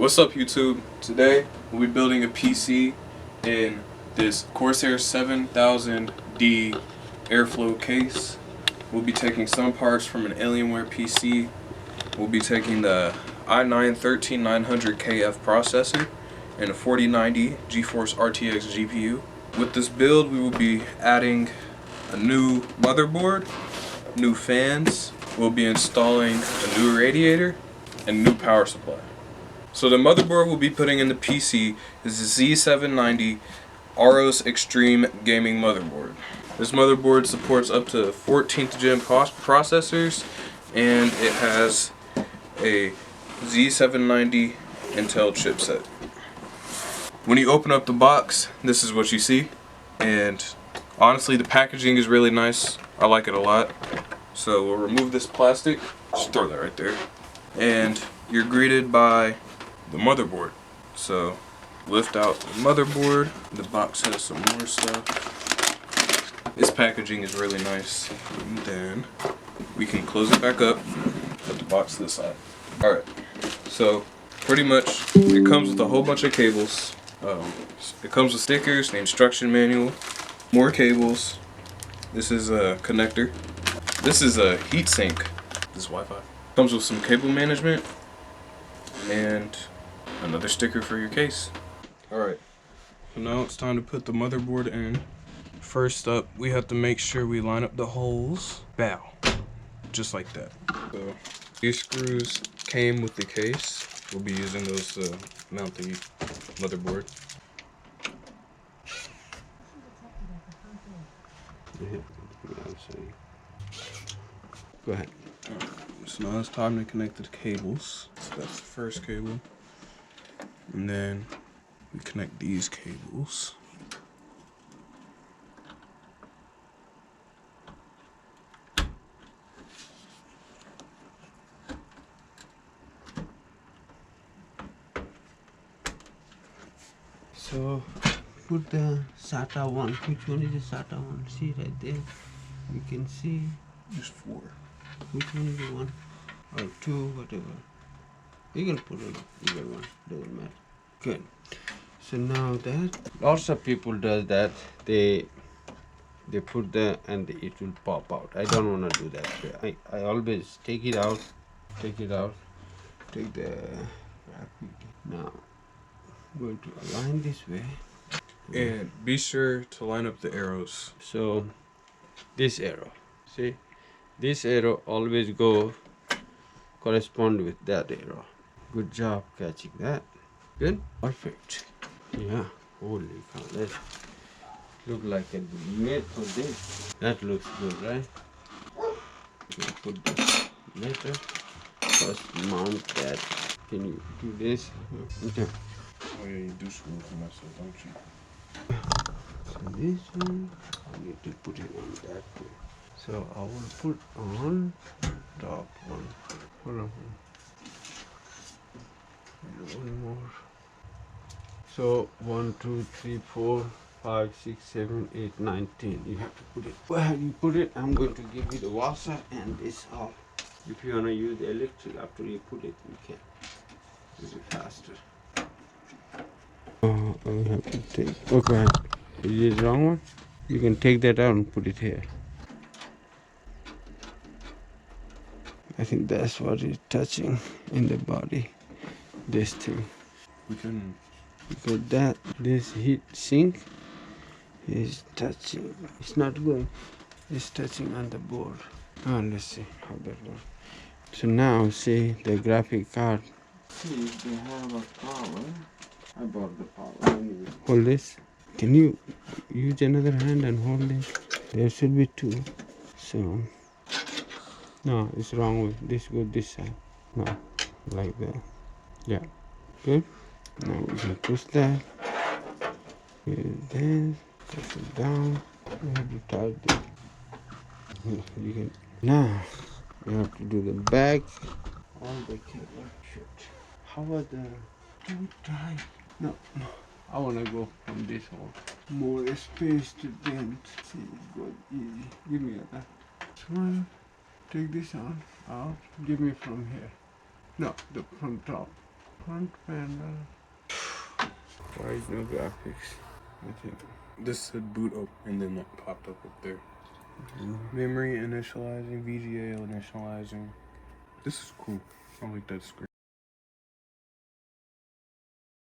What's up, YouTube? Today we'll be building a PC in this Corsair 7000D airflow case. We'll be taking some parts from an Alienware PC. We'll be taking the i9-13900KF processor and a 4090 GeForce RTX GPU. With this build, we will be adding a new motherboard, new fans. We'll be installing a new radiator and new power supply. So the motherboard we'll be putting in the PC is the Z790 Aros Extreme Gaming Motherboard. This motherboard supports up to 14th gen processors, and it has a Z790 Intel chipset. When you open up the box, this is what you see, and honestly the packaging is really nice. I like it a lot. So we'll remove this plastic, just throw that right there, and you're greeted by the motherboard. So lift out the motherboard. The box has some more stuff. This packaging is really nice. And then we can close it back up, put the box to the side. Alright, so pretty much it comes with a whole bunch of cables. It comes with stickers, the instruction manual, more cables. This is a connector. This is a heatsink. This is Wi-Fi. Comes with some cable management and another sticker for your case. Alright, so now it's time to put the motherboard in. First up, we have to make sure we line up the holes. Bow. Just like that. So these screws came with the case. We'll be using those to mount the motherboard. Go ahead. So now it's time to connect the cables. So that's the first cable. And then we connect these cables. So put the SATA one. Which one is the SATA one? See right there. You can see. There's 4. Which one is the one? Or 2, whatever. You can put it either one. Doesn't matter. Good. So now that lots of people does that. They put the and it will pop out. I don't want to do that. I always take it out. Take the graphic. Now I'm going to align this way. And be sure to line up the arrows. So this arrow, see, this arrow always go correspond with that arrow. Good job catching that. Good, perfect. Yeah, holy cow, that look like it made for this. That looks good, right? We'll put this later. First mount that. Can you do this? Okay. Oh yeah, you do screw for myself, don't you? So this one, I need to put it on that way. So I will put on top one. Hold on. One more. So 1, 2, 3, 4, 5, 6, 7, 8, 9, 10. You have to put it where you put it. I'm going to give you the washer and this all. If you wanna use the electric after you put it, you can. It'll be faster. I have to take. Okay. Is this wrong one? You can take that out and put it here. I think that's what is touching in the body. This thing. We can. Because this heat sink is touching. It's not going. It's touching on the board. Oh, let's see how that works. So now see the graphic card. See if they have a power. I bought the power anyway. Hold this. Can you use another hand and hold this? There should be 2. So no, it's wrong with this. Go this side. No, like that. Yeah, good. Now we can push that. With this, push it down. You have to tighten it. You can now. You have to do the back. All the cable. Shit. How about the too tight? No. I wanna go from this hole. More space to dent. See, it goes easy. Give me that. One. Take this on out. Give me from here. No, from top. Front panel. Why is no graphics? Nothing. This said boot up and then that popped up there. Memory initializing, VGA initializing. This is cool. I like that screen.